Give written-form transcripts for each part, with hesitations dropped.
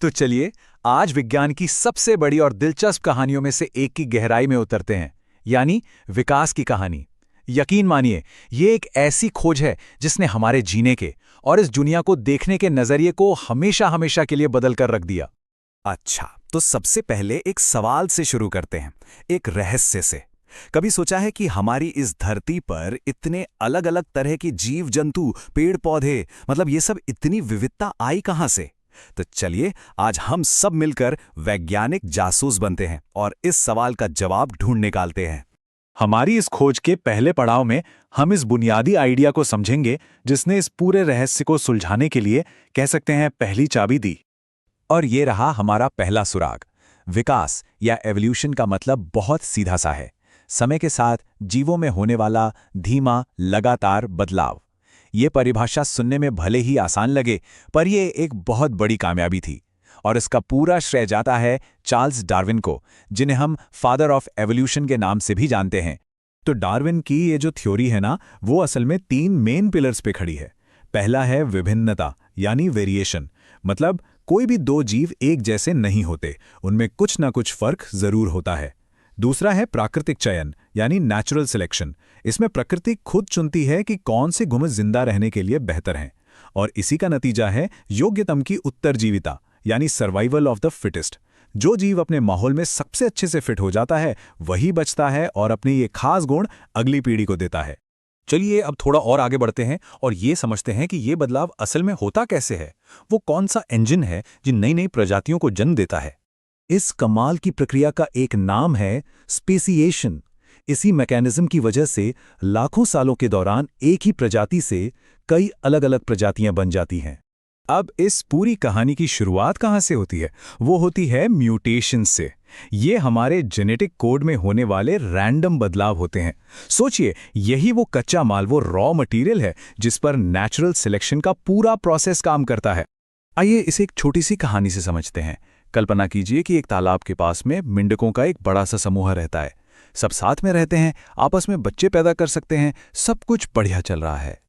तो चलिए आज विज्ञान की सबसे बड़ी और दिलचस्प कहानियों में से एक की गहराई में उतरते हैं, यानी विकास की कहानी। यकीन मानिए, ये एक ऐसी खोज है जिसने हमारे जीने के और इस दुनिया को देखने के नजरिए को हमेशा हमेशा के लिए बदल कर रख दिया। अच्छा, तो सबसे पहले एक सवाल से शुरू करते हैं, एक रहस्य से। कभी सोचा है कि हमारी इस धरती पर इतने अलग अलग तरह के जीव जंतु, पेड़ पौधे, मतलब ये सब इतनी विविधता आई कहाँ से? तो चलिए आज हम सब मिलकर वैज्ञानिक जासूस बनते हैं और इस सवाल का जवाब ढूंढ निकालते हैं। हमारी इस खोज के पहले पड़ाव में हम इस बुनियादी आइडिया को समझेंगे जिसने इस पूरे रहस्य को सुलझाने के लिए कह सकते हैं पहली चाबी दी। और ये रहा हमारा पहला सुराग। विकास या एवोल्यूशन का मतलब बहुत सीधा सा है, समय के साथ जीवों में होने वाला धीमा लगातार बदलाव। ये परिभाषा सुनने में भले ही आसान लगे, पर यह एक बहुत बड़ी कामयाबी थी और इसका पूरा श्रेय जाता है चार्ल्स डार्विन को, जिन्हें हम फादर ऑफ एवोल्यूशन के नाम से भी जानते हैं। तो डार्विन की ये जो थ्योरी है ना, वो असल में 3 मेन पिलर्स पे खड़ी है। पहला है विभिन्नता यानी वेरिएशन, मतलब कोई भी 2 जीव एक जैसे नहीं होते, उनमें कुछ ना कुछ फर्क जरूर होता है। दूसरा है प्राकृतिक चयन यानी नेचुरल सिलेक्शन। इसमें प्रकृति खुद चुनती है कि कौन से गुण जिंदा रहने के लिए बेहतर हैं, और इसी का नतीजा है योग्यतम की उत्तरजीविता यानी सर्वाइवल ऑफ द फिटेस्ट। जो जीव अपने माहौल में सबसे अच्छे से फिट हो जाता है वही बचता है और अपने ये खास गुण अगली पीढ़ी को देता है। चलिए अब थोड़ा और आगे बढ़ते हैं और ये समझते हैं कि ये बदलाव असल में होता कैसे है। वो कौन सा इंजन है जो नई नई प्रजातियों को जन्म देता है। इस कमाल की प्रक्रिया का एक नाम है स्पेसिएशन। इसी मैकेनिज्म की वजह से लाखों सालों के दौरान एक ही प्रजाति से कई अलग अलग प्रजातियां बन जाती हैं। अब इस पूरी कहानी की शुरुआत कहाँ से होती है? वो होती है म्यूटेशन से। ये हमारे जेनेटिक कोड में होने वाले रैंडम बदलाव होते हैं। सोचिए, यही वो कच्चा माल, वो रॉ मटेरियल है जिस पर नेचुरल सिलेक्शन का पूरा प्रोसेस काम करता है। आइए इसे एक छोटी सी कहानी से समझते हैं। कल्पना कीजिए कि एक तालाब के पास में मेंढकों का एक बड़ा सा समूह रहता है। सब साथ में रहते हैं, आपस में बच्चे पैदा कर सकते हैं, सब कुछ बढ़िया चल रहा है।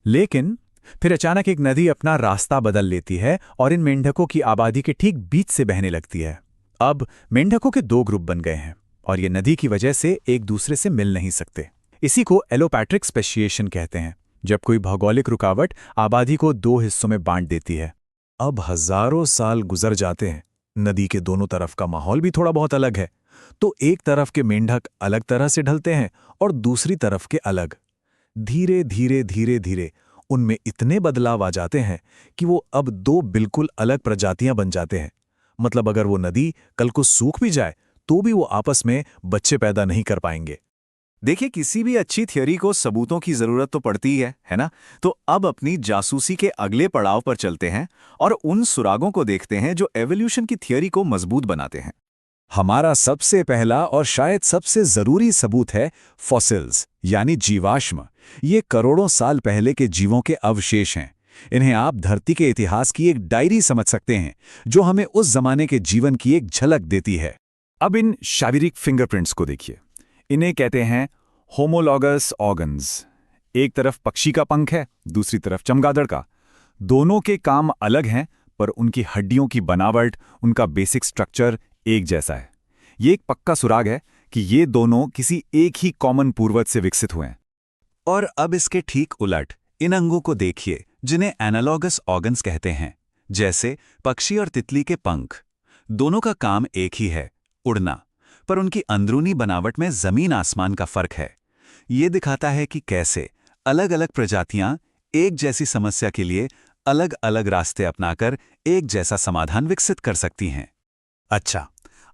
लेकिन फिर अचानक एक नदी अपना रास्ता बदल लेती है और इन मेंढकों की आबादी के ठीक बीच से बहने लगती है। अब मेंढकों के 2 ग्रुप बन गए हैं और ये नदी की वजह से एक दूसरे से मिल नहीं सकते। इसी को एलोपैट्रिक स्पेशिएशन कहते हैं, जब कोई भौगोलिक रुकावट आबादी को 2 हिस्सों में बांट देती है। अब हजारों साल गुजर जाते हैं, नदी के दोनों तरफ का माहौल भी थोड़ा बहुत अलग है, तो एक तरफ के मेंढक अलग तरह से ढलते हैं और दूसरी तरफ के अलग। धीरे धीरे धीरे धीरे उनमें इतने बदलाव आ जाते हैं कि वो अब 2 बिल्कुल अलग प्रजातियां बन जाते हैं। मतलब अगर वो नदी कल को सूख भी जाए तो भी वो आपस में बच्चे पैदा नहीं कर पाएंगे। देखिए, किसी भी अच्छी थ्योरी को सबूतों की जरूरत तो पड़ती ही है ना? तो अब अपनी जासूसी के अगले पड़ाव पर चलते हैं और उन सुरागों को देखते हैं जो एवोल्यूशन की थ्योरी को मजबूत बनाते हैं। हमारा सबसे पहला और शायद सबसे जरूरी सबूत है फॉसिल्स यानी जीवाश्म। ये करोड़ों साल पहले के जीवों के अवशेष हैं। इन्हें आप धरती के इतिहास की एक डायरी समझ सकते हैं, जो हमें उस जमाने के जीवन की एक झलक देती है। अब इन शारीरिक फिंगरप्रिंट्स को देखिए। इन्हें कहते हैं होमोलॉगस ऑर्गन्स। एक तरफ पक्षी का पंख है, दूसरी तरफ चमगादड़ का। दोनों के काम अलग हैं, पर उनकी हड्डियों की बनावट, उनका बेसिक स्ट्रक्चर एक जैसा है। ये एक पक्का सुराग है कि ये दोनों किसी एक ही कॉमन पूर्वज से विकसित हुए हैं। और अब इसके ठीक उलट इन अंगों को देखिए जिन्हें एनालॉगस ऑर्गन्स कहते हैं, जैसे पक्षी और तितली के पंख। दोनों का काम एक ही है, उड़ना, पर उनकी अंदरूनी बनावट में जमीन आसमान का फर्क है। ये दिखाता है कि कैसे अलग अलग प्रजातियां एक जैसी समस्या के लिए अलग अलग रास्ते अपनाकर एक जैसा समाधान विकसित कर सकती हैं। अच्छा,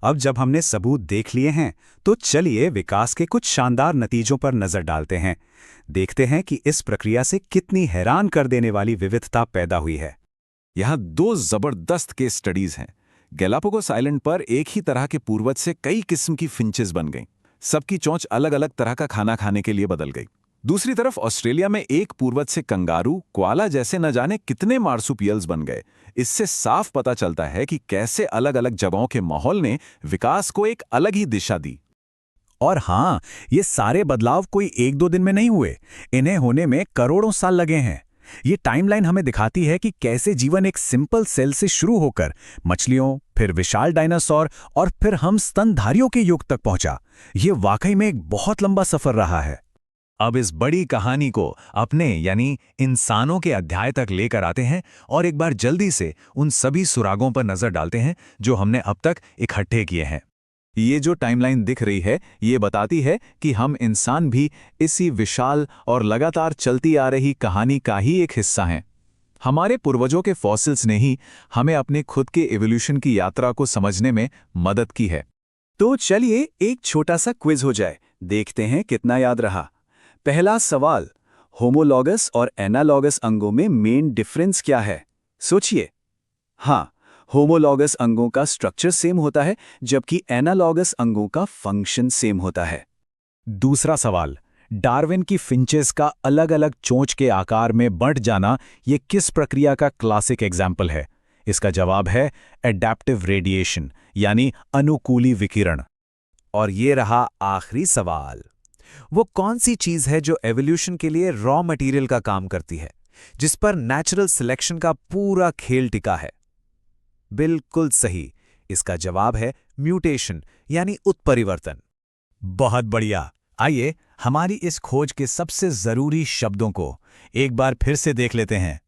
अब जब हमने सबूत देख लिए हैं तो चलिए विकास के कुछ शानदार नतीजों पर नजर डालते हैं। देखते हैं कि इस प्रक्रिया से कितनी हैरान कर देने वाली विविधता पैदा हुई है। यहाँ 2 जबरदस्त केस स्टडीज हैं। गैलापागोस आइलैंड पर एक ही तरह के पूर्वज से कई किस्म की फिंचेस बन गईं। सबकी चोंच अलग अलग तरह का खाना खाने के लिए बदल गई। दूसरी तरफ ऑस्ट्रेलिया में एक पूर्वज से कंगारू, कोआला जैसे न जाने कितने मार्सुपियल्स बन गए। इससे साफ पता चलता है कि कैसे अलग अलग जगहों के माहौल ने विकास को एक अलग ही दिशा दी। और हाँ, ये सारे बदलाव कोई 1-2 दिन में नहीं हुए। इन्हें होने में करोड़ों साल लगे हैं। ये टाइमलाइन हमें दिखाती है कि कैसे जीवन एक सिंपल सेल से शुरू होकर मछलियों, फिर विशाल डायनासोर और फिर हम स्तनधारियों के युग तक पहुंचा। ये वाकई में एक बहुत लंबा सफर रहा है। अब इस बड़ी कहानी को अपने यानी इंसानों के अध्याय तक लेकर आते हैं और एक बार जल्दी से उन सभी सुरागों पर नजर डालते हैं जो हमने अब तक इकट्ठे किए हैं। ये जो टाइमलाइन दिख रही है, ये बताती है कि हम इंसान भी इसी विशाल और लगातार चलती आ रही कहानी का ही एक हिस्सा हैं। हमारे पूर्वजों के फॉसिल्स ने ही हमें अपने खुद के इवोल्यूशन की यात्रा को समझने में मदद की है। तो चलिए एक छोटा सा क्विज हो जाए, देखते हैं कितना याद रहा। पहला सवाल, होमोलॉगस और एनालॉगस अंगों में मेन डिफरेंस क्या है? सोचिए। हाँ, होमोलॉगस अंगों का स्ट्रक्चर सेम होता है, जबकि एनालॉगस अंगों का फंक्शन सेम होता है। दूसरा सवाल, डार्विन की फिंचेस का अलग-अलग चोंच के आकार में बंट जाना ये किस प्रक्रिया का क्लासिक एग्जाम्पल है? इसका जवाब है एडैप्टिव रेडिएशन, यानी अनुकूली विकिरण। और ये रहा आखिरी सवाल, वो कौन सी चीज है जो एवोल्यूशन के लिए रॉ मटेरियल का काम करती है, जिस पर नेचुरल सिलेक्शन का पूरा खेल टिका है? बिल्कुल सही, इसका जवाब है म्यूटेशन, यानी उत्परिवर्तन। बहुत बढ़िया। आइए हमारी इस खोज के सबसे जरूरी शब्दों को एक बार फिर से देख लेते हैं।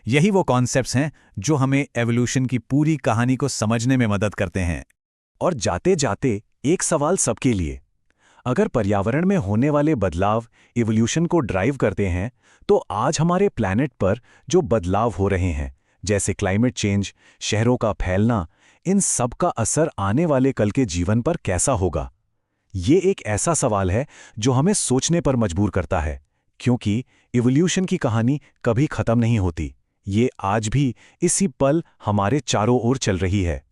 यही वो कॉन्सेप्ट्स हैं जो हमें एवोल्यूशन की पूरी कहानी को समझने में मदद करते हैं। और जाते जाते एक सवाल सबके लिए, अगर पर्यावरण में होने वाले बदलाव इवोल्यूशन को ड्राइव करते हैं, तो आज हमारे प्लैनेट पर जो बदलाव हो रहे हैं, जैसे क्लाइमेट चेंज, शहरों का फैलना, इन सब का असर आने वाले कल के जीवन पर कैसा होगा? ये एक ऐसा सवाल है जो हमें सोचने पर मजबूर करता है, क्योंकि इवोल्यूशन की कहानी कभी खत्म नहीं होती। ये आज भी इसी पल हमारे चारों ओर चल रही है।